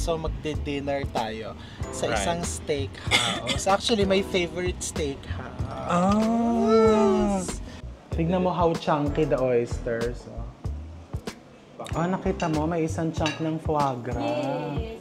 So magdi-dinner tayo sa isang steakhouse. Actually, my favorite steakhouse. Tignan mo how chunky the oysters. Nakita mo, may isang chunk ng foie gras. Yes.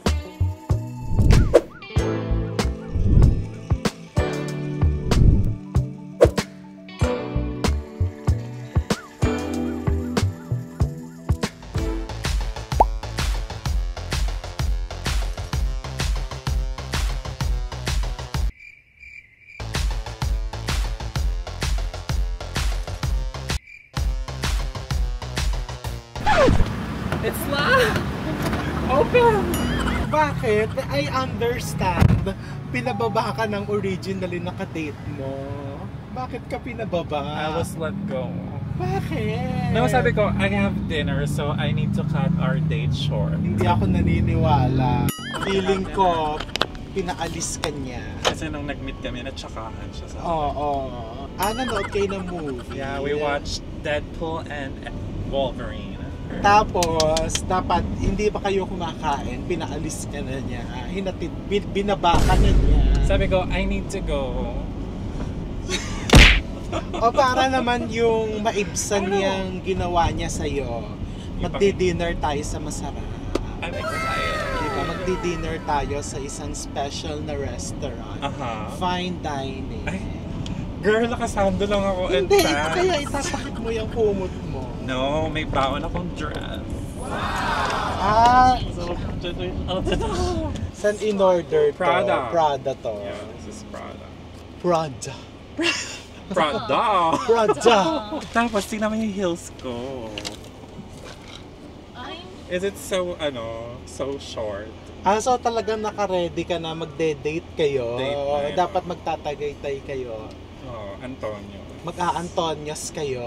It's locked! Open! Bakit? I understand. Pinababa ka ng originally naka-date mo. Bakit ka pinababa? I was let go. Bakit? No, sabi ko, I have dinner so I need to cut our date short. Hindi ako naniniwala. Feeling ko, pinaalis ka niya. Kasi nung nag-meet kami, natsakahan siya sa Oo. Nanood kayo ng movie. Yeah, we watched Deadpool and Wolverine. Tapos, dapat hindi pa kayo kumakain, pinaalis ka na niya. Hinatid, binaba ka na niya. Sabi ko, I need to go. O para naman yung maibsan niyang ginawa niya sa'yo, magdi-dinner tayo sa masarap. I'm excited. Diba? Magdi-dinner tayo sa isang special na restaurant. Fine dining. Ay, girl, nakasando lang ako. Hindi, kaya itasakit mo yung kumot mo. No, may baon akong dress. Saan in-order to? Prada. Prada to. Yeah, this is Prada. Prada. Prada! Prada! Tapos, tingnan mo yung heels ko. Is it so, so short? So talagang naka-ready ka na magde-date kayo. Date na yun. Dapat magtatagaytay kayo. Antonio. Mag-a-Antonios kayo.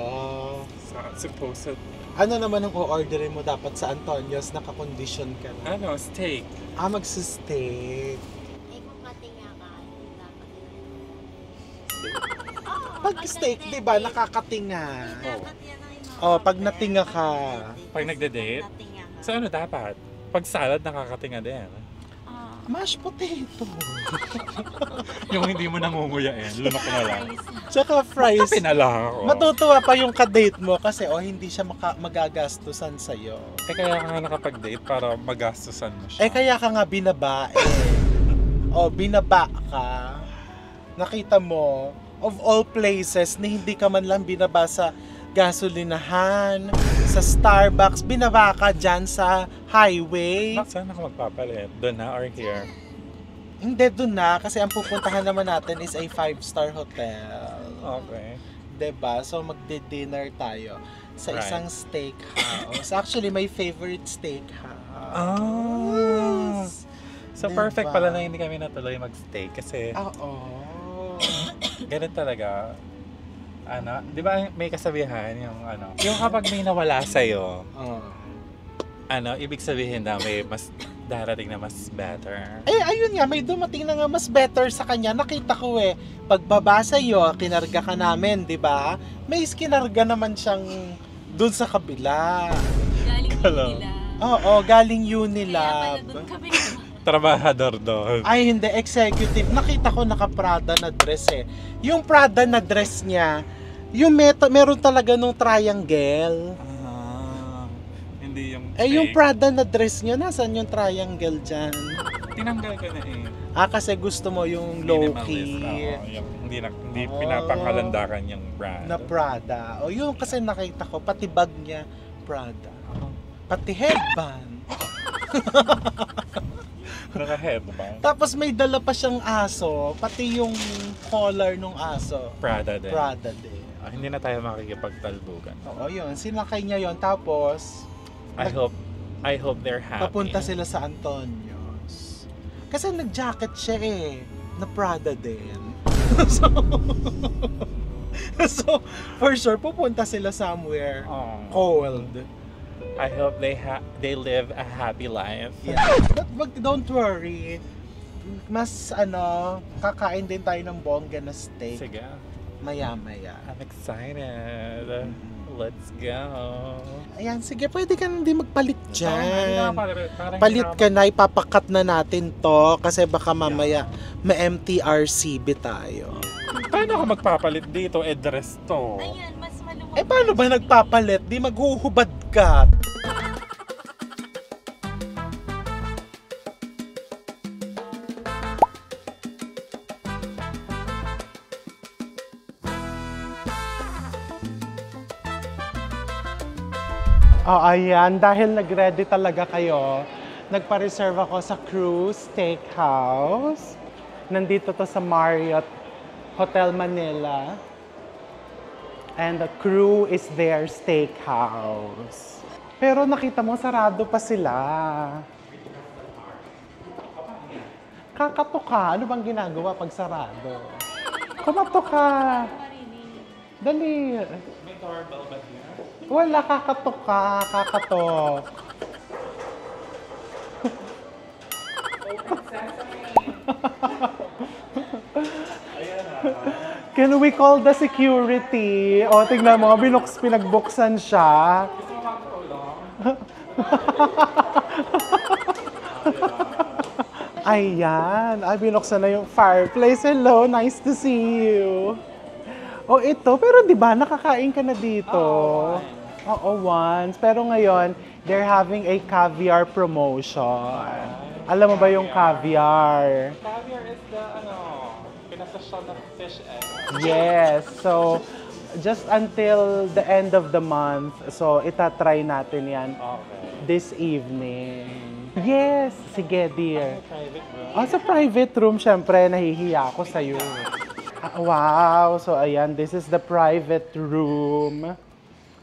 Supposed. Ano naman ang o-orderin mo dapat sa Antonios? Naka-condition ka na. Steak. Magsa-steak. Kung katinga ka, dapat. Pag steak, di ba, nakakatinga. Pag natinga ka. Pag nagde-date? So ano dapat? Pag salad, nakakatinga din. Mashed potato. Yung hindi mo nangunguyain, lunok na lang. Tsaka fries. Pinala ako. Matutuwa pa yung kadate mo kasi hindi siya magagastusan sa'yo. Kaya ka nga nakapag-date para magastusan mo siya. Kaya ka nga binabae. Binaba ka. Nakita mo, of all places, na hindi ka man lang binaba sa gasolinahan, sa Starbucks, binaba ka dyan sa highway. Saan ako magpapalit? Doon na or here? Hindi, doon na. Kasi ang pupuntahan naman natin is a 5-star hotel. Okay. Diba? So magdi-dinner tayo sa isang steakhouse. Actually, my favorite steakhouse. So perfect pala na hindi kami natuloy mag-steak kasi ganun talaga. Di ba may kasabihan yung kapag may nawala sa'yo, ibig sabihin na may mas darating na mas better. Ayun nga, may dumating na nga mas better sa kanya. Nakita ko pagbaba sa'yo, kinarga ka namin, di ba? May kinarga naman siyang dun sa kabila. Galing Unilab. Galing Unilab. Kaya pala dun kami Trabahador doon. Ay, hindi. Executive. Nakita ko naka-Prada na dress Yung Prada na dress niya, yung meron talaga nung triangle. Hindi yung yung Prada na dress niya, nasaan yung triangle dyan? Tinanggal ko na kasi gusto mo yung low-key. Hindi pinapanghalandakan yung brand. Na Prada. Yung kasi nakita ko, pati bag niya, Prada. Pati headband. Naka-headband. Tapos may dala pa siyang aso, pati yung collar nung aso. Prada din. Prada din. Hindi na tayo makikipagtalbugan. Yun. Sinakay niya yon. Tapos, I hope they're happy. Papunta sila sa Antonios. Kasi nag-jacket siya na Prada din. so, for sure, pupunta sila somewhere cold. I hope they live a happy life. Yeah. But don't worry. Mas kakain din tayo ng bongga na steak. Sige. Maya-maya. I'm excited. Let's go. Ayan, sige, pwede ka na din magpalit dyan. Parang Palit ka na, ipapakat na natin to kasi baka mamaya ma-MTRCB tayo. Paano ako magpapalit dito? Dress to. Ayan, mas maluwag. Eh, paano ba nagpapalit? Di maghuhubad ka. Oh, ayan. Dahil nag-ready talaga kayo, nagpa-reserve ako sa Cruise Steakhouse. Nandito to sa Marriott Hotel Manila. And the Crew is their steakhouse. Pero nakita mo, sarado pa sila. Kakato ka. Ano bang ginagawa pag sarado? Kumato ka. Dali. May doorbell ba here? Wala, kakatok ka. Kakatok. Can we call the security? O, tignan mo, pinagbuksan siya. Ayan. Ay, binuksan na yung fireplace. Hello, nice to see you. Oh, ito. Pero di ba nakakain ka na dito? Oo, once. Pero ngayon, they're having a caviar promotion. Alam mo ba yung caviar? Caviar is the, pinasasyon ng fish egg. Yes. So, just until the end of the month. So, itatry natin yan Okay. this evening. Yes. Sige, dear. Private room. Oh, sa private room, syempre, nahihiya ako sa'yo. Wow! So, ayan, this is the private room.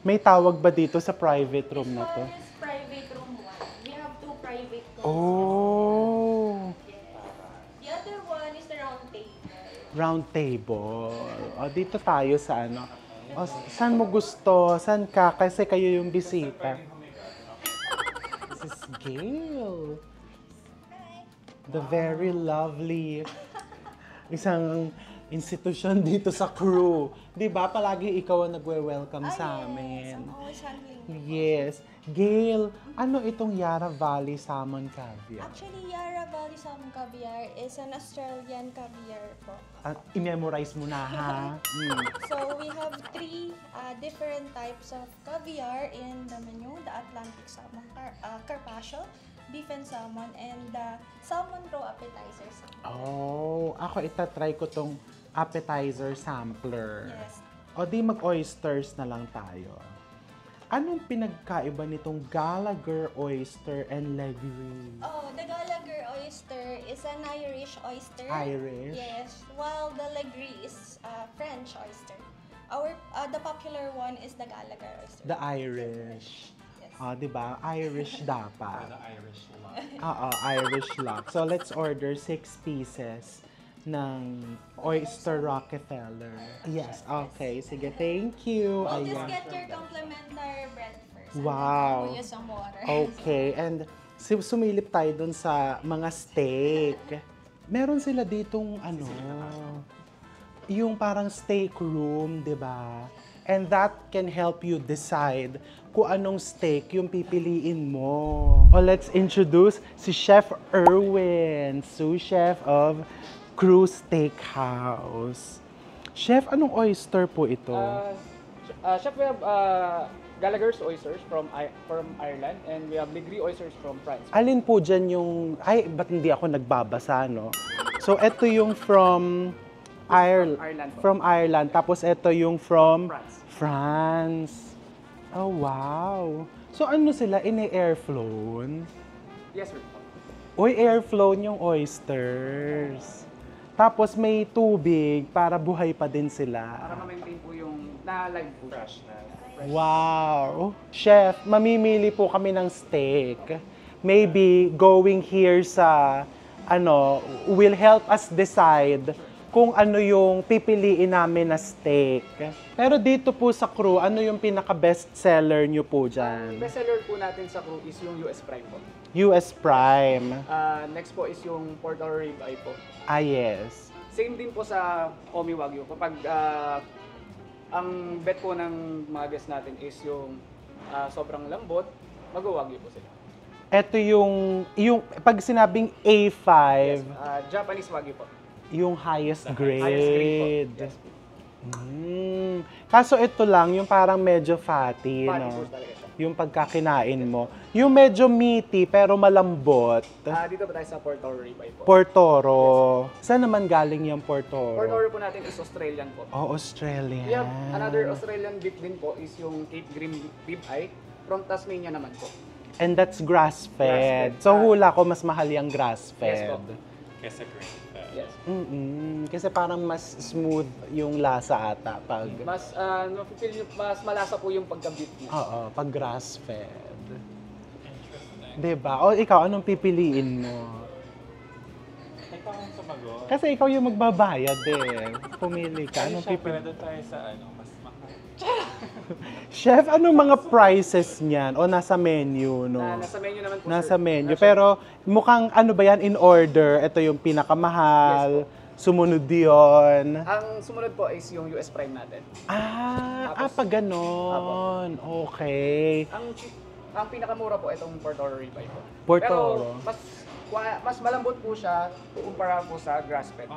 May tawag ba dito sa private room na to? This is private room 1. We have 2 private rooms. Oh! The other one is the round table. Round table. O, dito tayo sa ano. O, saan mo gusto? Saan ka? Kasi kayo yung bisita. This is Gail. The very lovely isang institusyon dito sa Crew. Di ba? Palagi ikaw ang nagwe-welcome sa amin. I'm always handling. Yes. Gail, ano itong Yarra Valley Salmon Caviar? Actually, Yarra Valley Salmon Caviar is an Australian caviar po. At i-memorize mo na, ha? So we have 3 different types of caviar in the menu: the Atlantic salmon carpaccio, beef and salmon, and the salmon roe appetizer salmon. Oh, ako itatry ko tong appetizer sampler. Yes. O di mag-oysters na lang tayo. Anong pinagkaiba nitong Gallagher oyster and Legree? Oh, the Gallagher oyster is an Irish oyster. Irish? Yes, while the Legree is French oyster. The popular one is the Gallagher oyster. The Irish. Yes. Di ba? Irish dapat. The Irish lock. Oo, Irish lock. So, let's order 6 pieces ng Oyster Rockefeller. Yes, okay. Sige, thank you. We'll just Ayan. get your complimentary bread first. Wow. And then we'll use some water. Okay, and sumilip tayo dun sa mga steak. Meron sila ditong yung parang steak room, di ba? And that can help you decide kung anong steak yung pipiliin mo. Oh, let's introduce si Chef Erwin, sous chef of Crew Steakhouse. Chef, anong oyster po ito? Chef, we have Gallagher's oysters from Ireland, and we have Legree oysters from France. Alin po dyan yung... Ay, ba't hindi ako nagbabasa, no? So, ito yung from Ireland po. From Ireland. Tapos, ito yung from France. France. Oh, wow. So, ano sila? Ini-airflown? Yes, sir. Uy, airflown yung oysters. Tapos, may tubig para buhay pa din Para sila. ma-maintain po yung na-live po. Freshness. Wow! Chef, mamimili po kami ng steak. Maybe going here sa, will help us decide kung ano yung pipiliin namin na steak. Pero dito po sa Crew, ano yung pinaka-best seller nyo po dyan? Best seller po natin sa Crew is yung US Prime po. US Prime. Next po is yung Pork or Rib Eye po. Ah, yes. Same din po sa Komi Wagyu. Kapag ang bet po ng mga guests natin is yung sobrang lambot, mag-Wagyu po sila. Ito yung pag sinabing A5, Yes, Japanese Wagyu po. yung highest grade. Highest grade po. Yes. Kaso ito lang, yung parang medyo fatty, Fatty no? po talaga siya. Yung pagkakinain mo. Yung medyo meaty pero malambot. Dito ba tayo sa Portoro ribeye po? Portoro. Saan naman galing yung Portoro? Portoro po natin is Australian po. Oh, Australian. We have another Australian beef din po is yung Cape Grim ribeye from Tasmania naman po. And that's grass-fed. Grass-fed. So hula ko mas mahal yung Yes grass-fed. po. Kesa green. Yes. Kasi parang mas smooth yung lasa ata pag Mas mas malasa po yung pagka-beef niya. oo, pag grass-fed. Interesting. 'Di ba? O ikaw anong pipiliin mo? Ikaw ang sumagot. Kasi ikaw yung magbabayad eh. Pumili ka. Ay, Anong syempre, pipili? doon tayo sa mas mahal. Chef, anong mga prices niyan? O nasa menu, no? Nasa menu naman po, Nasa sir. menu. Pero mukhang ano ba yan in order? Ito yung pinakamahal. Sumunod yun. Ang sumunod po is yung US Prime natin. Pa ganon. Okay. Ang pinakamura po itong Portoro ribeye po. Portoro. Pero mas malambot po siya kumpara po sa grass-fed.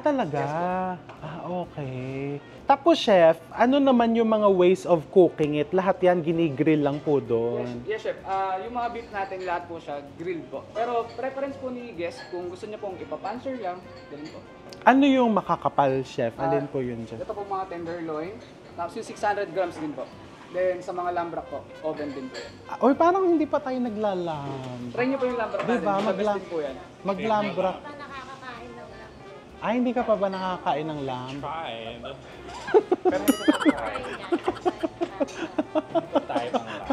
Talaga? Yes, Okay. Tapos, chef, ano naman yung mga ways of cooking it? Lahat yan ginigrill lang po doon. Yes, chef. Yung mga beef natin, lahat po siya grilled po. Pero preference po ni guest, kung gusto niya pong ipapanser lang, ganun po. Ano yung makakapal, chef? Alin po yun dyan? Ito po mga tenderloin. Tapos yung 600 grams din po. Then sa mga lambrak po, oven din po yan. Oy, parang hindi pa tayo naglalam. Try niyo po yung lambrak natin. Diba? The best din po yan. Maglambrak. Ay, hindi ka pa ba nakakain ng lamb? Tried. Pero hindi ko tried. Hindi ko tayo pang lang.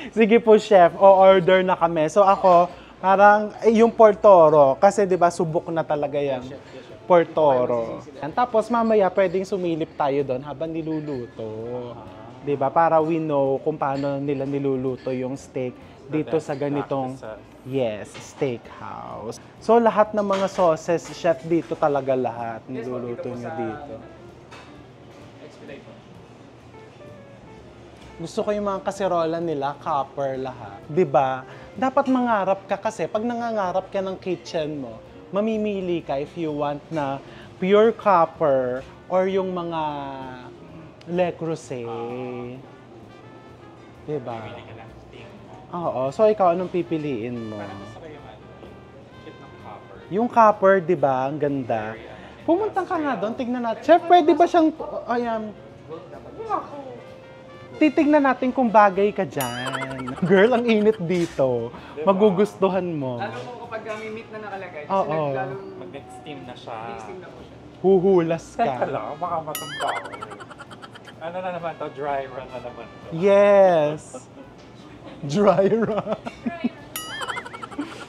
Sige po, chef. O-order na kami. So ako, parang yung Portoro, kasi 'di ba subok na talaga yan. Yes, chef. Portoro. And tapos mamaya pwedeng sumilip tayo doon habang niluluto. 'Di ba? Para we know kung paano nila niluluto yung steak dito sa ganitong steakhouse. So lahat ng mga sauces, chef, dito talaga lahat niluluto niyo dito. Expedite po. Gusto ko yung mga kaserola nila, copper lahat. 'Di ba? Dapat mangarap ka kasi pag nangangarap ka ng kitchen mo, mamimili ka if you want na pure copper or yung mga Le Creuset. 'Di ba? Pili ka lang ting mo. Oo. So ikaw anong pipiliin mo? Parang gusto ko yung kit ng copper. Yung copper, 'di ba? Ang ganda. Pumunta ka nga doon, tignan natin. Chef, pwede ba siyang ayan. Titignan natin kung bagay ka dyan. Girl, ang init dito. Diba? Magugustuhan mo. Lalo po kapag may meat na nakalagay, kasi Oo. lalong Mag-steam na siya. tasting na po siya. Huhulas Teka ka. lang, baka matumba ako. Ano na naman to? Dry run na naman to. Yes. Dry run.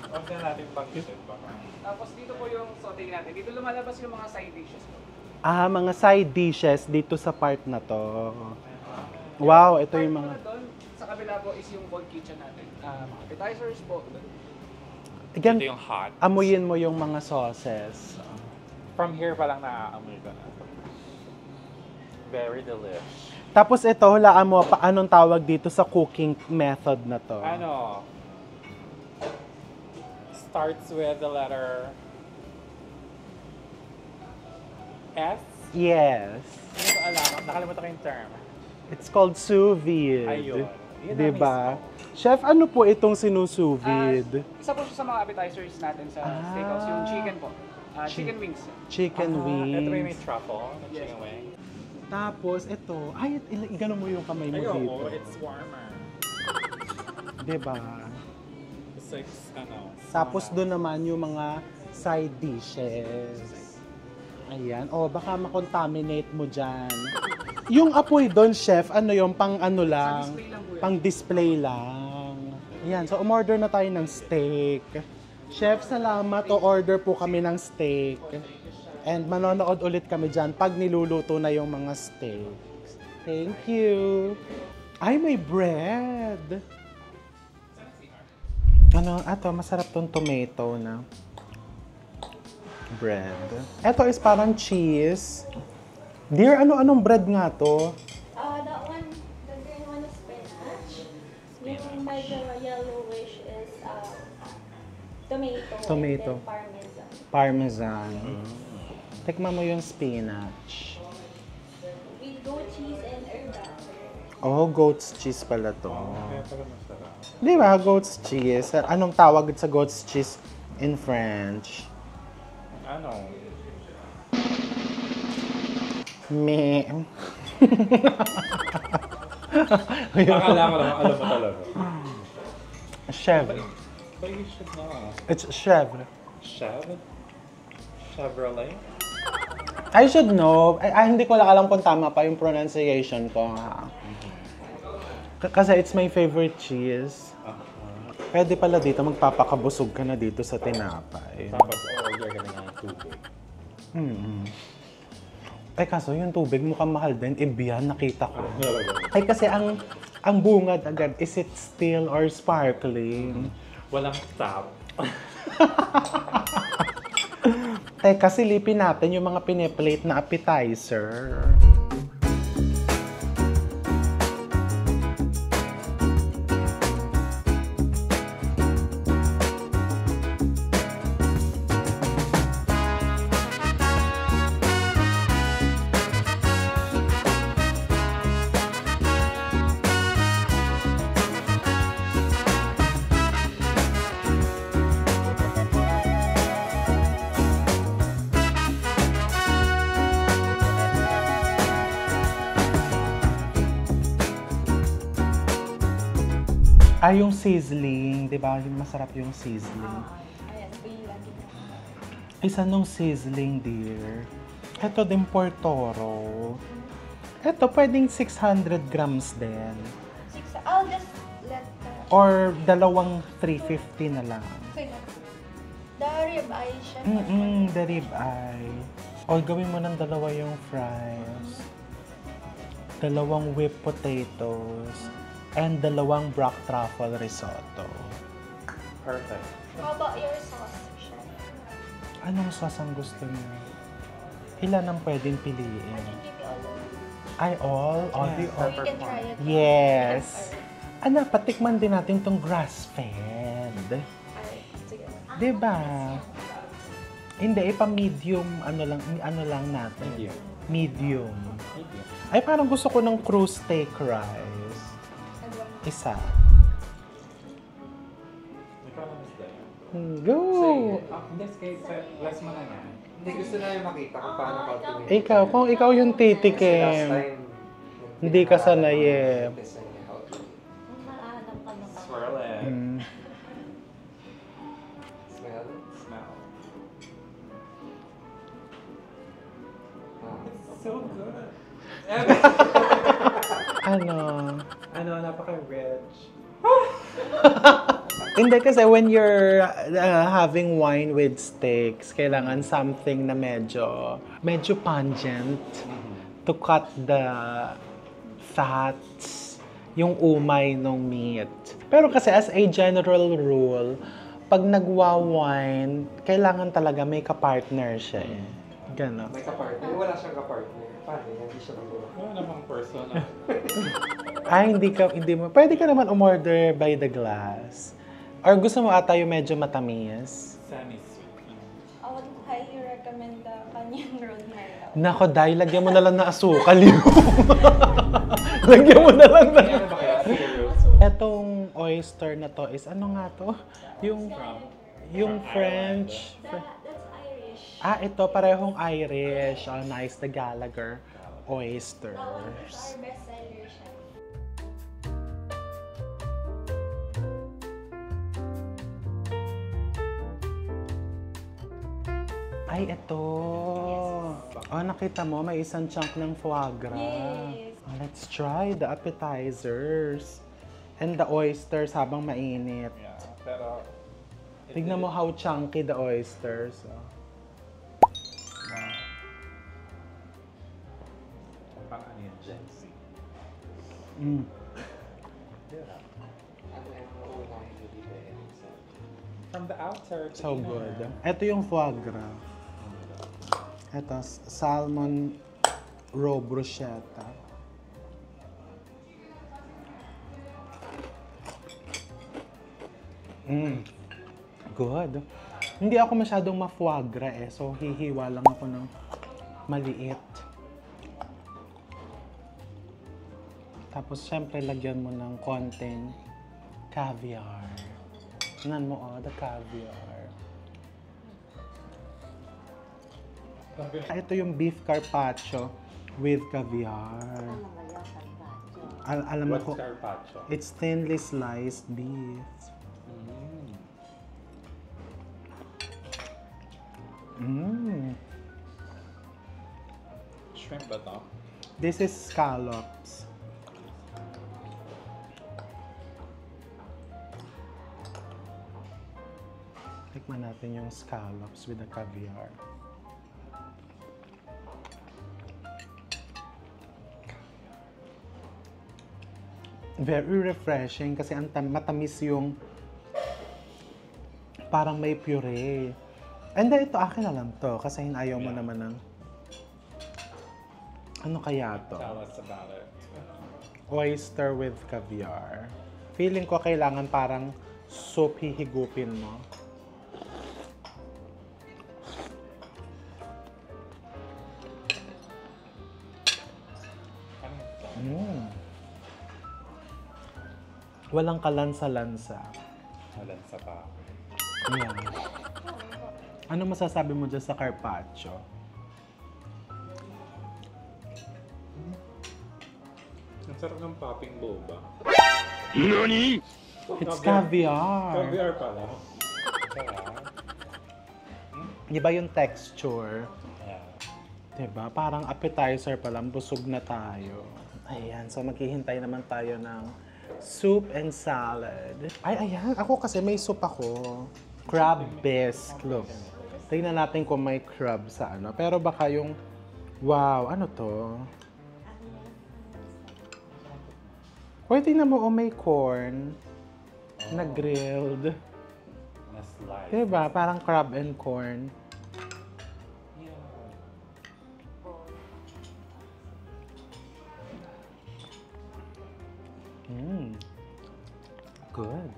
Huwag na natin pang-isip baka. Tapos dito po yung sauté natin. Dito lumalabas yung mga side dishes po. Mga side dishes dito sa part na to. Wow, ito yung mga... Doon, sa kabila po is yung cold kitchen natin. Mga appetizers po. Again, Ito yung hot. amuyin mo yung mga sauces. From here pa lang naaamoy ko na. Very delish. Tapos ito, hulaan mo, anong tawag dito sa cooking method na to? Ano? Starts with the letter S? Yes. Hindi ko alam. Nakalimutan ko yung term. It's called sous vide. Ayun. Yun na Diba? mismo. Chef, ano po itong sinusous vide? Isa po siya sa mga appetizers natin sa steakhouse, yung chicken po. Chicken wings. Chicken wings. Ito yung may truffle na chicken wing. Tapos ito, ay, igano mo yung kamay mo dito. Ayoko, it's warmer. Diba? It's like, Tapos doon naman yung mga side dishes. Ayan. Baka makontaminate mo dyan. Yung apoy doon, chef, ano yung pang ano lang? display lang po yan. Pang display lang. Ayan. So, umorder na tayo ng steak. Chef, salamat. O-order po kami ng steak. And manonood ulit kami dyan pag niluluto na yung mga steaks. Thank you. Ay, may bread. Ano, masarap tong tomato na. bread. Ito is parang cheese. Dear, ano-anong bread nga to? That one, the green one is spinach. Yung medyo yellowish is tomato. Tomato. And then parmesan. Parmesan. Tikman mo yung spinach. With goat cheese and herba. Oh, goat's cheese pala to. Kaya pala masarap. Di ba, goat's cheese? Anong tawag sa goat's cheese in French? Ano? Me. Akala ko lang, alam mo talaga. Chèvre. But you should know. It's chèvre. Chevrolet? I should know. Hindi ko lang alam kung tama pa yung pronunciation ko. Ha? Kasi it's my favorite cheese. Pwede pala dito, magpapakabusog ka na dito sa tinapay. Tapos order ka na ng tubig. Kaso yung tubig mukhang mahal din. Ibiyan, nakita ko. Kasi ang bungad agad, is it still or sparkling? Walang tap. Teka, silipin natin yung mga piniplate na appetizer. Yung sizzling, di ba? Masarap yung sizzling. Ayan, ito yung lagi na. Isa nung sizzling, dear. Ito din Portoro. Ito, pwedeng 600 grams din. I'll just let the... Or dalawang 350 na lang. Okay na. The rib eye siya. The rib eye. O, gawin mo ng dalawa yung fries. Dalawang whipped potatoes. And dalawang black truffle risotto. Perfect. How about your sauce, chef? Anong sauce ang gusto niyo? Ilan ang pwedeng I piliin? can give you all of them. Ay, all? All the So you can try it. Yes. Alright. Patikman din natin tong grass-fed. Alright, sige. Diba? Hindi, pa-medium, ano lang natin. Medium. Medium. Medium. Ay, parang gusto ko ng crew steak rice. Isa. Ikaw na mister. Go! Hindi, last mo na yan. Hindi gusto na yung makita kung paano ka tingin. Ikaw, kung ikaw yung Kasi last titikim, time, hindi ka sanay eh. Mahanap ka naman. Swirl it. Smell? Smell. Ah. So good. Ano? Napaka-rich. Hindi kasi when you're having wine with steaks, kailangan something na medyo pungent to cut the fats, yung umay ng meat. Pero kasi as a general rule, pag nagwa-wine, kailangan talaga may ka-partner siya eh. Ganon. May kapartner. Wala siyang kapartner. Paano? Hindi siya magawa. Ano namang person? Hindi mo. Pwede ka naman umorder by the glass. Or gusto mo ata yung medyo matamis? Semi-sweet. I would highly recommend the kanyang road mellow. Nako, dahil lagyan mo na lang na asukal yun. Lagyan mo na lang na. Ano ba kaya? Serious? Etong oyster na to is ano nga to? Yung French. That's Irish. Ito parehong Irish. Oh, nice. The Gallagher That one oysters. is our best seller siya. Ay, ito. Oh, nakita mo, may isang chunk ng foie gras. Yes. Oh, let's try the appetizers. And the oysters habang mainit. Yeah, pero... Tignan mo how chunky the oysters. Oh. Pang ano yun, Gen Z. Mm. Ano yung unahin nyo dito? From the outer to So inner. good. Ito yung foie gras. Ito, salmon raw bruschetta. Good. Hindi ako masyadong ma-foie gras eh, so hihiwa lang ako ng maliit. Tapos syempre lagyan mo ng konting caviar. Tingnan mo the caviar. Ito yung beef carpaccio with caviar. Alam mo ko, carpaccio? it's thinly sliced beef. Shrimp ba to? This is scallops. Tikman natin yung scallops with the caviar. Very refreshing kasi matamis yung parang may puree. And then ito akin na lang to kasi ayaw mo naman ng ano kaya to? Tell us about it. Oyster with caviar. Feeling ko kailangan parang soup hihigupin mo. Walang kalansa-lansa. Malansa pa. Yeah. Ano masasabi mo dyan sa carpaccio? Ang sarap ng popping boba. It's caviar. Caviar pala. Iba yung texture. Yeah. Diba? Parang appetizer pa lang, busog na tayo. Ayan, so maghihintay naman tayo ng soup and salad. Ay, ayan. Ako kasi may soup ako. Crab bisque. Look. Tingnan natin kung may crab sa ano. Pero baka yung, wow, ano to? Pwede na mo, may corn na grilled. Na slice. Diba? Parang crab and corn. Good.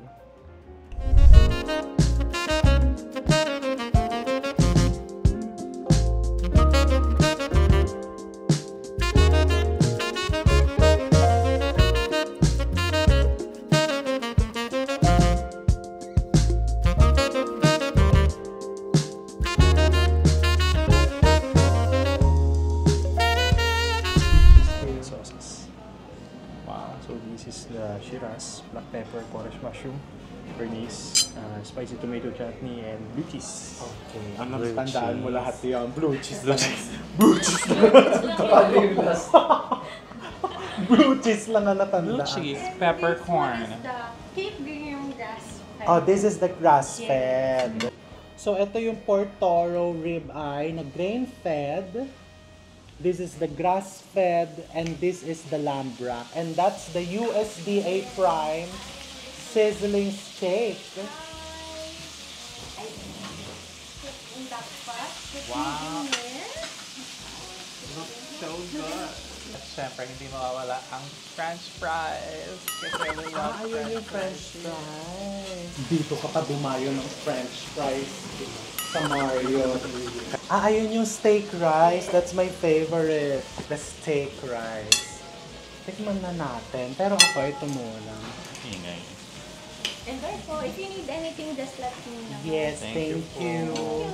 Sauces. Wow. So this is the shiras, black pepper, porridge mushroom, bernice, spicy tomato chutney, and blue cheese. Okay. Blue Tandaan mo cheese. lahat yun. Blue cheese. Blue cheese. Blue cheese lang na natandaan. Blue cheese, peppercorn. This is the Cape Green grass. Oh, this is the grass-fed. So, ito yung Port Toro rib eye na grain-fed. This is the grass-fed and this is the lamb rack. And that's the USDA Prime sizzling steak. In that pot, Wow. here. Looks so good. At syempre, hindi mawawala ang french fries. Kasi we love french fries. Dito ka pa dumayo ng french fries sa Mario. Ayun yung steak rice. That's my favorite. The steak rice. Tikman na natin. Pero ako, ito muna. Ingay. And therefore, if you need anything, just let me know. Yes, Thank thank you you.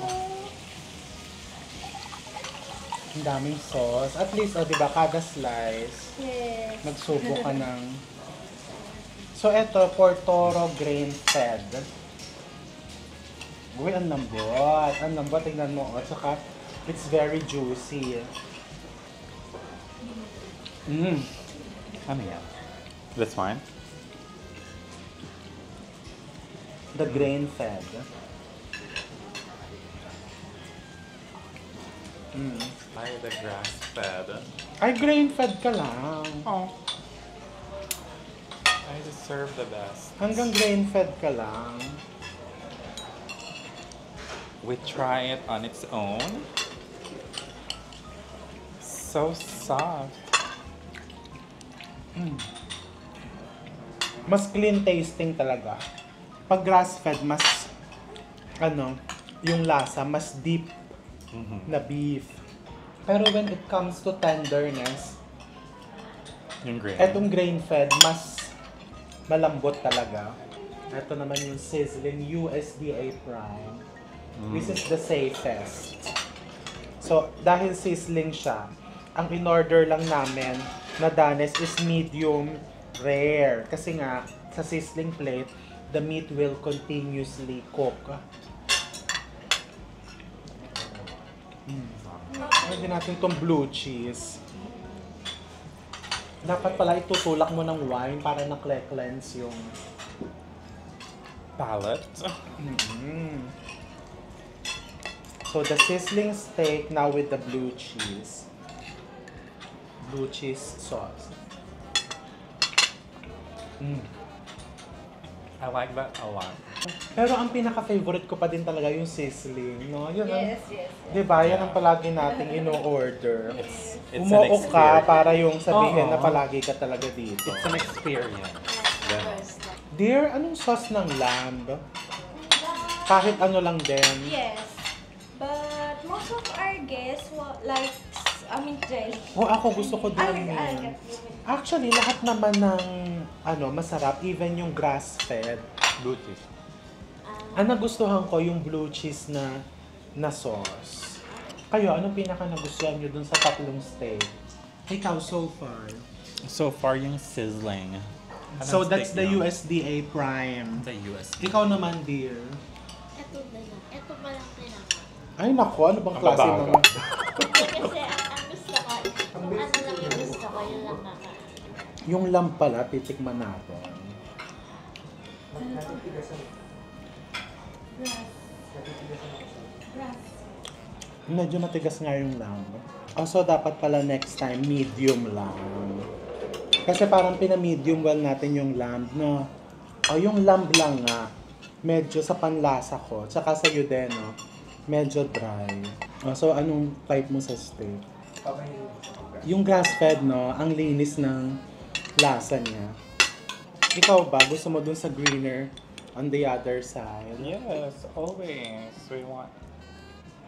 Ang daming sauce. At least, di ba, kada slice, Yes. magsubo ka ng... So, eto, Port Toro grain-fed. Uy, ang lambot. Ang lambot, tingnan mo. At saka, it's very juicy. Ano yan? That's fine. The grain-fed. Ay, the grass-fed. Ay, grain-fed ka lang. Oh. I deserve the best. Hanggang grain-fed ka lang. We try it on its own. so soft. Mas clean tasting talaga. Pag grass-fed, mas, yung lasa, mas deep na beef. Pero when it comes to tenderness, Yung grain. etong grain-fed, mas malambot talaga. Ito naman yung sizzling USDA Prime. This is the safest. So, dahil sizzling siya, ang in-order lang namin na danes is medium rare. Kasi nga, sa sizzling plate, the meat will continuously cook. Pwede natin itong blue cheese. Dapat pala itutulak mo ng wine para na-cleanse yung Palette. So the sizzling steak now with the blue cheese. Blue cheese sauce. I like that a lot. Pero ang pinaka-favorite ko pa din talaga yung sizzling, no? Yun Yes. Diba? Yan ang palagi nating ino-order. It's Umuo an ka experience. para yung sabihin Oo. na palagi ka talaga dito. It's an experience. Ganun. Dear, anong sauce ng lamb? Kahit ano lang din. Yes. But most of our guests like, jelly. O ako gusto ko din. Actually, lahat naman ng masarap, even yung grass-fed. Blue cheese. Ang nagustuhan ko yung blue cheese na sauce. Kayo, anong pinaka-nagustuhan nyo dun sa tatlong steak? Ikaw, so far. So far yung sizzling. So Anong that's steak the yun? USDA Prime. The US. Ikaw naman, dear. Ito na lang. Ito pa lang tinaka. Ay, naku, ano bang Ang klase babago. ng... Kasi ang gusto ko, kung ano lang yung gusto ko, yun lang kakain. Yung lamb pala, titikman natin. Medyo matigas nga yung lamb. So dapat pala next time, medium lang. Kasi parang pina-medium well natin yung lamb, no? Yung lamb lang nga, medyo sa panlasa ko, tsaka sa iyo din, no? Medyo dry. So anong type mo sa steak? Yung grass-fed, no? Ang linis ng lasa niya. Ikaw ba? Gusto mo dun sa greener on the other side? Yes, always. We want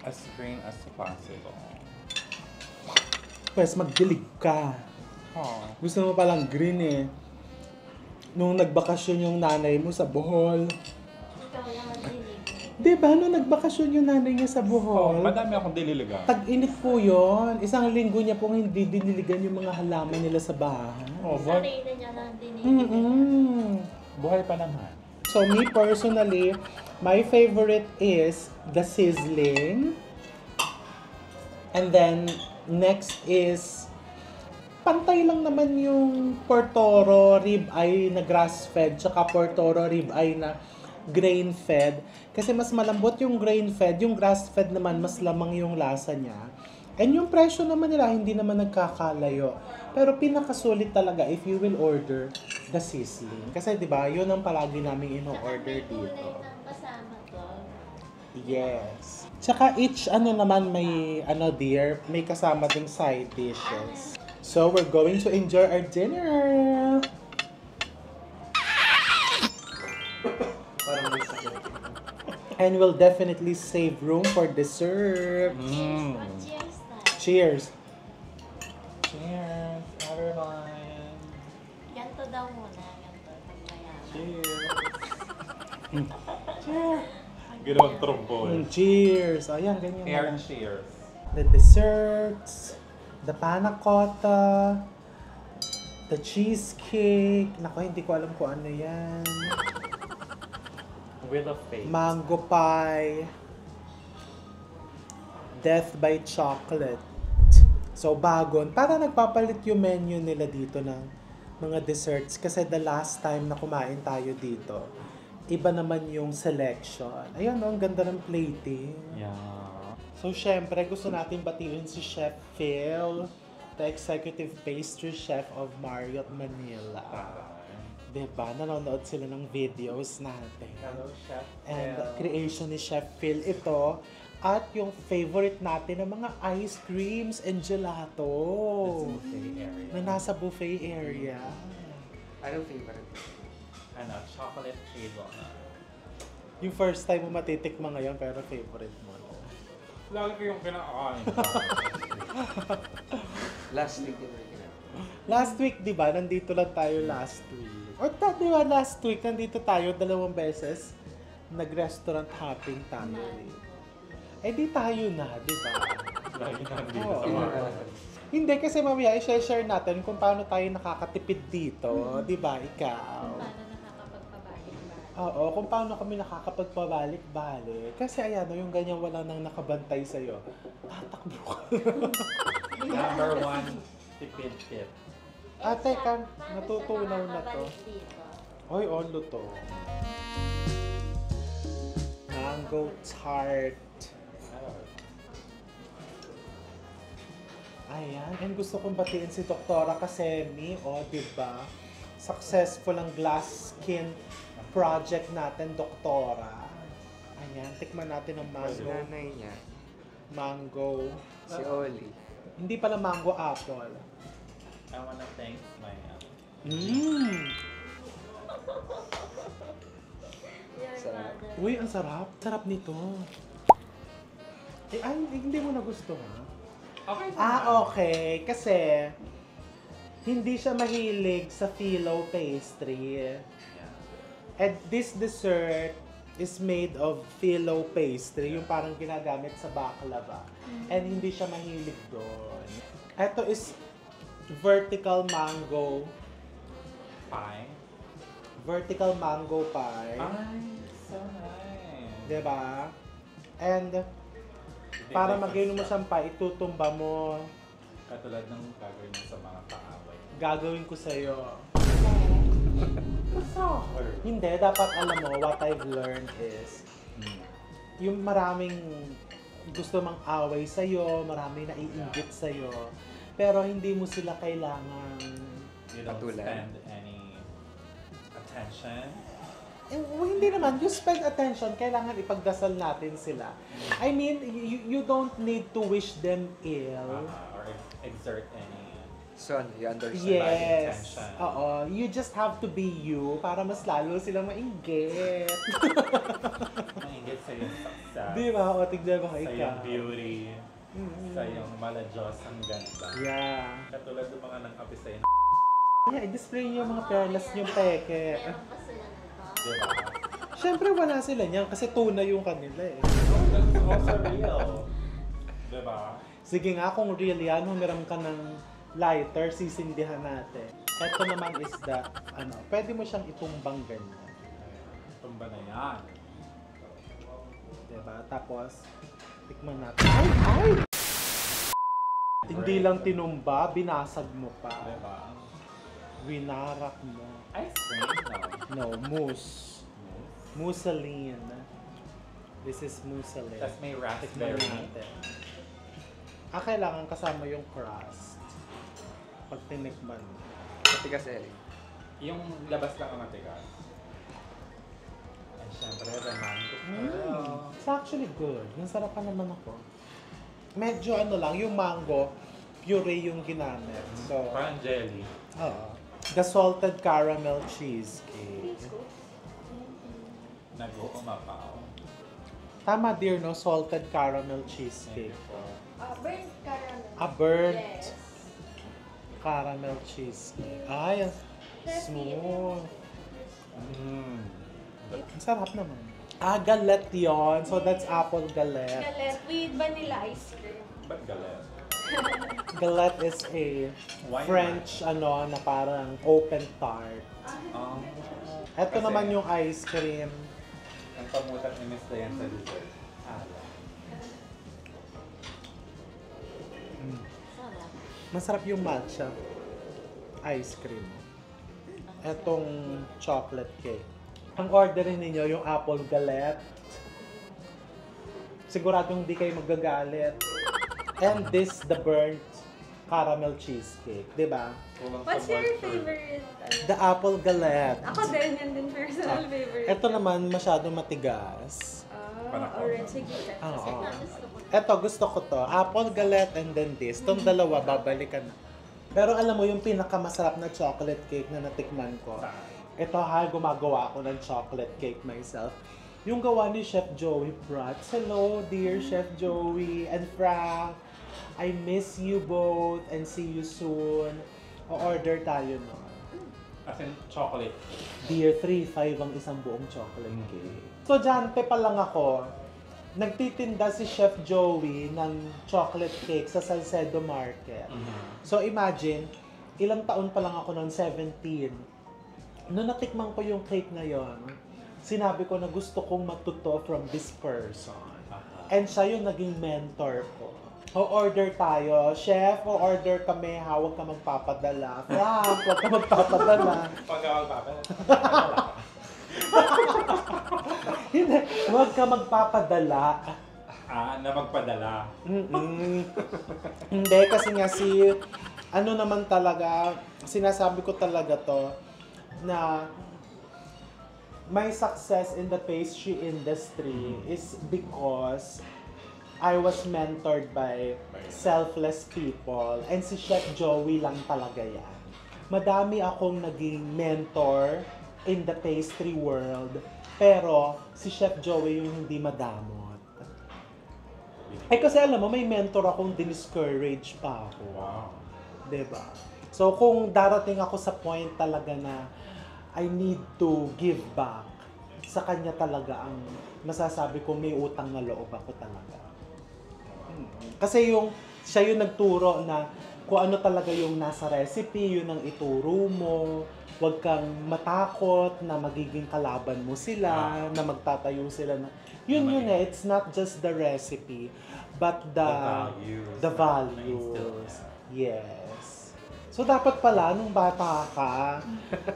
as green as possible. Pwes, magdilig ka. Oh. Gusto mo palang green eh. Nung nagbakasyon yung nanay mo sa Bohol. Ikaw lang ang dinig. Diba? Nung nagbakasyon yung nanay niya sa Oh, Bohol. madami akong dililigan. Tag-init po yun. Isang linggo niya pong hindi diniligan yung mga halaman nila sa bahay. Oh, buhay, Sarili niya lang dinig. buhay pa naman. So me personally, my favorite is the sizzling. And then next is pantay lang naman yung portoro ribeye na grass-fed tsaka portoro ribeye na grain-fed. Kasi mas malambot yung grain-fed, yung grass-fed naman mas lamang yung lasa niya. And yung presyo naman nila hindi naman nagkakalayo. Pero pinakasulit talaga if you will order the sizzling. Kasi 'di ba, yun ang palagi naming ino-order Kulay dito. ng kasama to. Yes. Tsaka each naman may dear, may kasama ding side dishes. So we're going to enjoy our dinner. Parang may sakit. And we'll definitely save room for dessert. Cheers na. Cheers. Cheers, everyone. Ganto daw muna. Ganto. Pagmayaman. Cheers. Ginawang trombone. Cheers. Ayan, ganyan. Air na. cheers. The desserts, the panna cotta, the cheesecake. Nako, hindi ko alam kung ano yan. With a face. Mango pie. Death by chocolate. So, bagon. Para nagpapalit yung menu nila dito ng mga desserts. Kasi the last time na kumain tayo dito, iba naman yung selection. Ayan, ang ganda ng plating. Yeah. So, syempre, gusto natin batiin si Chef Phil, the Executive Pastry Chef of Marriott Manila. Diba? Nanonood sila ng videos natin. Hello, Chef. And creation ni Chef Phil ito at yung favorite natin ng mga ice creams and gelato Buffet area. na nasa buffet area. Anong favorite? Chocolate hazelnut. Yung first time mo matitikman ngayon pero favorite mo. Lagi ko yung kinakain. Last week din rin kinakain. Last week, di ba? Nandito lang tayo last week. O di ba last week, nandito tayo 2 beses. Nag-restaurant hopping tayo eh. Di tayo na, di ba? Lagi nandito Oo. sa mga. Hindi kasi mamaya i-share natin kung paano tayo nakakatipid dito, di ba? Ikaw. Paano nakakapagpabalik-balik? Oo, kung paano kami nakakapagpabalik-balik. Kasi ayan, yung ganyan wala nang nakabantay sa'yo. Tatakbo ka. Number 1, tipid tip. Teka, Paano natutunaw siya na to. makakabalik dito? Oy, onlo to. Mango tart. Ayan, and gusto kong batiin si Doktora Kasemi, di ba? Successful ang glass skin project natin, Doktora. Ayan, tikman natin ang Si mango. nanay niya, Mango. si Oli. Hindi pala mango apple. I wanna thank my Mmm! Your Sarap. mother. Uy, ang sarap. Sarap nito. Hindi mo nagustuhan? Okay. Okay. Kasi, hindi siya mahilig sa phyllo pastry. And this dessert is made of phyllo pastry, yung parang ginagamit sa baklava. And hindi siya mahilig doon. Ito is vertical mango. Pie. Vertical mango pie. Ay, so nice. Diba? And, para mag-inom mo siyang pie, itutumba mo. Katulad ng gagawin mo sa mga kaaway. Gagawin ko sa'yo. Soccer. Hindi, dapat alam mo, what I've learned is, yung maraming gusto mang away sa'yo, maraming naiinggit sa'yo, pero hindi mo sila kailangan, You don't Katulad. spend any attention. hindi naman, you spend attention, kailangan ipagdasal natin sila. I mean, you don't need to wish them ill. Or exert any. Son, you understand? Yes. intention. Oo. You just have to be you para mas lalo silang mainggit. Maingit sa iyong success. Di ba? O, tignan mo Sa ikaw. iyong beauty. Mm. Sa iyong maladyos ang ganda. Yeah. Katulad ng mga nang-api sa Yeah, i-display niyo yung mga perlas yung peke. Meron pa sila nito. Diba? Siyempre wala sila niyan kasi tuna yung kanila eh. That's also real. Diba? Sige nga, kung real yan, humiram ka ng lighter, sisindihan natin. Ito naman is the, pwede mo siyang itumbang ganyan. Tumba na yan. Diba? Tapos, tikman natin. Ay! Hindi lang tinumba, binasag mo pa. Diba? Winarak mo. Ice cream, no? No, mousse. Mousseline. This is mousseline. Tapos may Tikman raspberry. natin. Kailangan kasama yung crust. Pag tinikman mo. Matigas, Eric. Yung labas lang ang matigas. And syempre, the mango. It's actually good. Nasarap pa naman ako. Medyo lang, yung mango, puree yung ginamit. So, Parang jelly. the salted caramel cheesecake. Nag-uumapaw. Tama dear, no? Salted caramel cheesecake. Burnt caramel. A burnt Yes. caramel cheesecake. Ay, ang smooth. Mm. Ang sarap naman. Galet yon. So that's apple galet. Galet with vanilla ice cream. Ba't galit? Galet is a Why French, na parang open tart. Um, Ito Kasi- naman yung ice cream. ang pamutak ni Miss Dayan sa dessert. Sarap. Masarap yung matcha ice cream. Etong chocolate cake. Ang orderin ninyo yung apple galet. Siguradong hindi kayo magagalit. And this, the burnt caramel cheesecake. Diba? What's your favorite? The apple galet. Ako din, yan din personal favorite. Ito naman masyadong matigas. panahon. Alright, sige. Oo. Gusto ko. Eto, gusto ko to. Apple galette and then this. Itong dalawa, babalikan na. Pero alam mo, yung pinakamasarap na chocolate cake na natikman ko. Ito ha, gumagawa ako ng chocolate cake myself. Yung gawa ni Chef Joey Prats. Hello, dear Chef Joey and Frank. I miss you both and see you soon. O-order tayo no. As in, chocolate. Dear, 3-5 ang isang buong chocolate cake. Estudyante pa lang ako. Nagtitinda si Chef Joey ng chocolate cake sa Salcedo Market. So imagine, ilang taon pa lang ako noon, 17. Noong natikman ko yung cake na yon, sinabi ko na gusto kong matuto from this person. And siya yung naging mentor ko. O-order tayo. Chef, o-order kami ha. Huwag ka magpapadala. Frank, huwag ka magpapadala. Pag magpapadala. Hindi, huwag ka magpapadala. Na magpadala. Hindi, kasi nga ano naman talaga, sinasabi ko talaga to, na my success in the pastry industry is because I was mentored by selfless people. And si Chef Joey lang talaga yan. Madami akong naging mentor in the pastry world. Pero si Chef Joey yung hindi madamot. Eh kasi alam mo, may mentor akong diniscourage pa ako. Wow. Diba? So kung darating ako sa point talaga na I need to give back, sa kanya talaga ang masasabi ko may utang na loob ako talaga. Kasi siya yung nagturo na kung ano talaga yung nasa recipe, yun ang ituro mo. Huwag kang matakot na magiging kalaban mo sila, na magtatayo sila na... Yun eh, it's not just the recipe, but the values. Yes. So dapat pala, nung bata ka,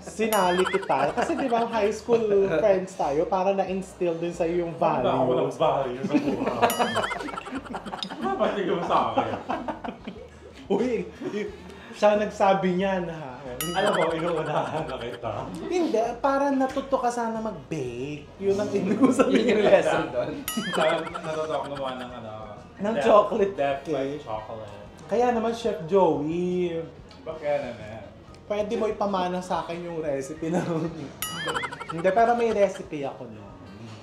sinali kita. Kasi di ba, high school friends tayo, para na-instill din sa'yo yung values. values sa buhay. Dapat mo sa akin. Uy, siya nagsabi niyan ha. Alam mo, inuunahan na kita. Hindi, para natuto ka sana mag-bake. Yun ang ibig ko sabihin yung lesson doon. Natuto ako gumawa ng Ng chocolate Death by cake. chocolate. Kaya naman, Chef Joey, Bakit naman? pwede mo ipamana sa akin yung recipe na Hindi, pero may recipe ako no.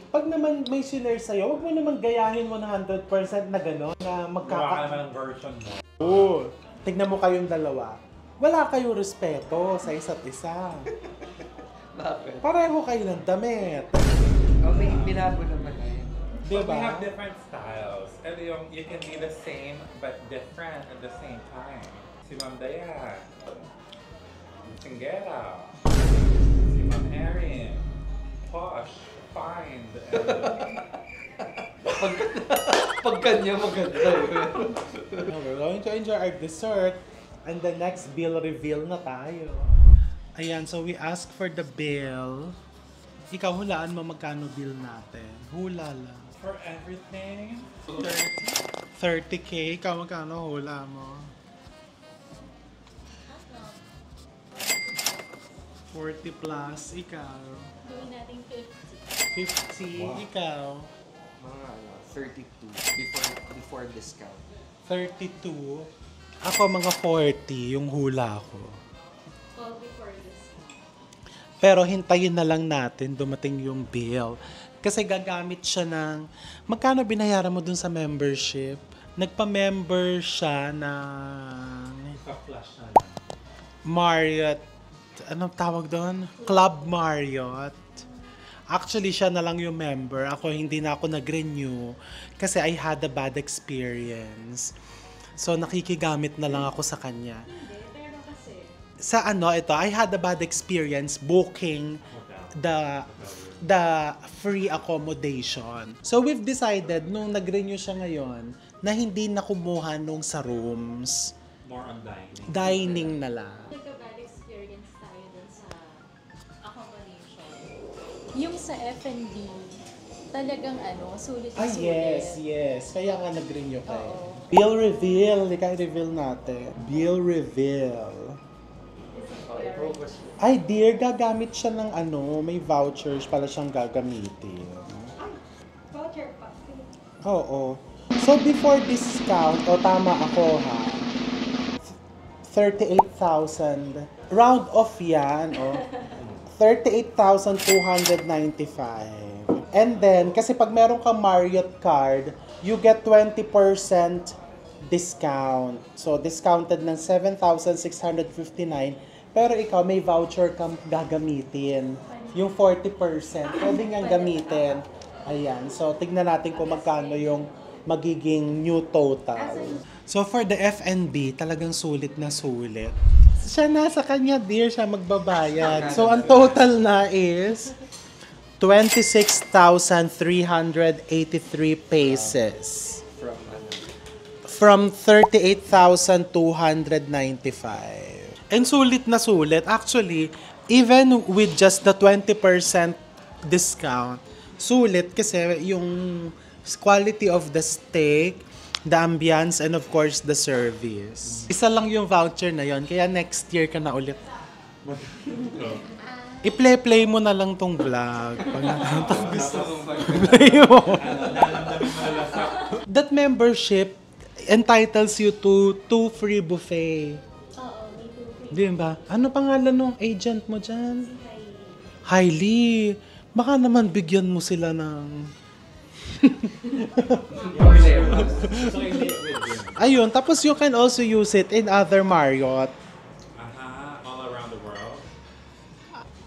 Pag naman may sinare sa'yo, huwag mo naman gayahin 100% na gano'n, na Gawa ka naman ng version mo. Oo. Tignan mo kayong dalawa. Wala kayong respeto sa isa't isa. Bakit? Pareho kayo ng damit. Oh, may binago naman na yun. But Diba? we have different styles. And you can be the same but different at the same time. Si Ma'am Dayan, Singgera, si Ma'am Erin, posh, fine, Pag kanya maganda yun. No, we're going to enjoy our dessert and the next bill reveal na tayo. Ayan, so we ask for the bill. Ikaw, hulaan mo magkano bill natin. Hula lang. for everything. 30K. Ikaw magkano hula mo? 40 plus. Ikaw. Gawin natin 50. 50. Wow. Ikaw. Mga 32 before discount. 32. Ako mga 40 yung hula ko. Well, before this. Pero hintayin na lang natin dumating yung bill. Kasi gagamit siya ng... Magkano binayaran mo dun sa membership? Nagpa-member siya ng... Sa flash na. Marriott. Anong tawag doon? Club Marriott. Actually, siya na lang yung member. Ako, hindi na ako nag-renew. Kasi I had a bad experience. So, nakikigamit na lang ako sa kanya. Hindi, pero kasi... Sa ano, ito, I had a bad experience booking the free accommodation. So, we've decided, nung nag-renew siya ngayon, na hindi na kumuha nung sa rooms. More on dining. Dining na lang. Nagka-bad experience tayo dun sa accommodation. Yung sa F&B, talagang sulit na Ah, sulit. yes. Kaya nga nag-renew kayo. Oo. Bill reveal. Ika reveal natin. Bill reveal. Ay, dear, gagamit siya ng may vouchers pala siyang gagamitin. Voucher pa. Oo. So before discount, o tama ako ha, 38,000. Round off yan, oh. 38,295. And then, kasi pag meron kang Marriott card, you get 20% discount. So, discounted ng 7,659. Pero ikaw, may voucher kang gagamitin. Yung 40%, pwede nga gamitin. Ayan. So, tignan natin kung magkano yung magiging new total. So, for the F&B, talagang sulit na sulit. Siya nasa kanya, dear, siya magbabayad. So, ang total na is 26,383 pesos. From 38,295. And sulit na sulit. Actually, even with just the 20% discount, sulit kasi yung quality of the steak, the ambience, and of course, the service. Isa lang yung voucher na yon, kaya next year ka na ulit. I-play mo na lang tong vlog. Pag gusto play mo. That membership entitles you to 2 free buffet. Oo, may tubig. Di ba? Ano pangalan ng agent mo dyan? Hailey. Baka naman bigyan mo sila ng... Ayun, tapos you can also use it in other Marriott. All around the world.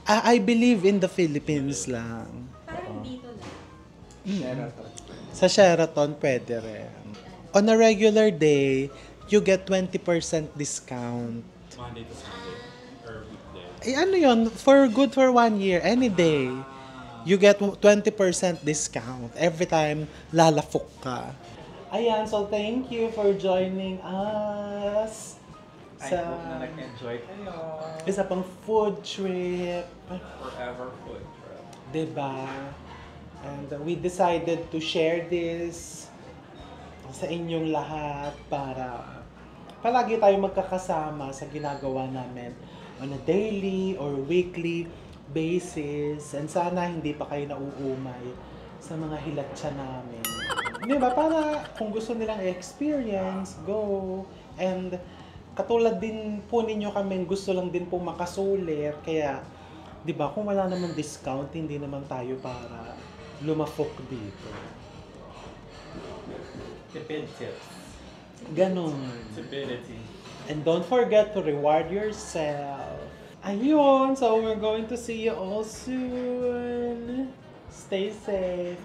I believe in the Philippines lang. Parang dito lang. Sa Sheraton, pwede rin. On a regular day, you get 20% discount. Monday to Sunday. Or weekday. Eh ano yun? Good for 1 year, any day. You get 20% discount every time lalafok ka. Ayan, so thank you for joining us I hope na nag-enjoy kayo. isa pang food trip. Forever food trip. Diba? And we decided to share this sa inyong lahat para palagi tayo magkakasama sa ginagawa namin on a daily or weekly basis. And sana hindi pa kayo nauumay sa mga hilatsa namin. Di ba? Para kung gusto nilang experience, go. And katulad din po ninyo kami, gusto lang din po makasulit. Kaya, di ba, kung wala naman discount, hindi naman tayo para lumafok dito. Tipid tips. Ganon. Stability. And don't forget to reward yourself. Ayun, so we're going to see you all soon. Stay safe.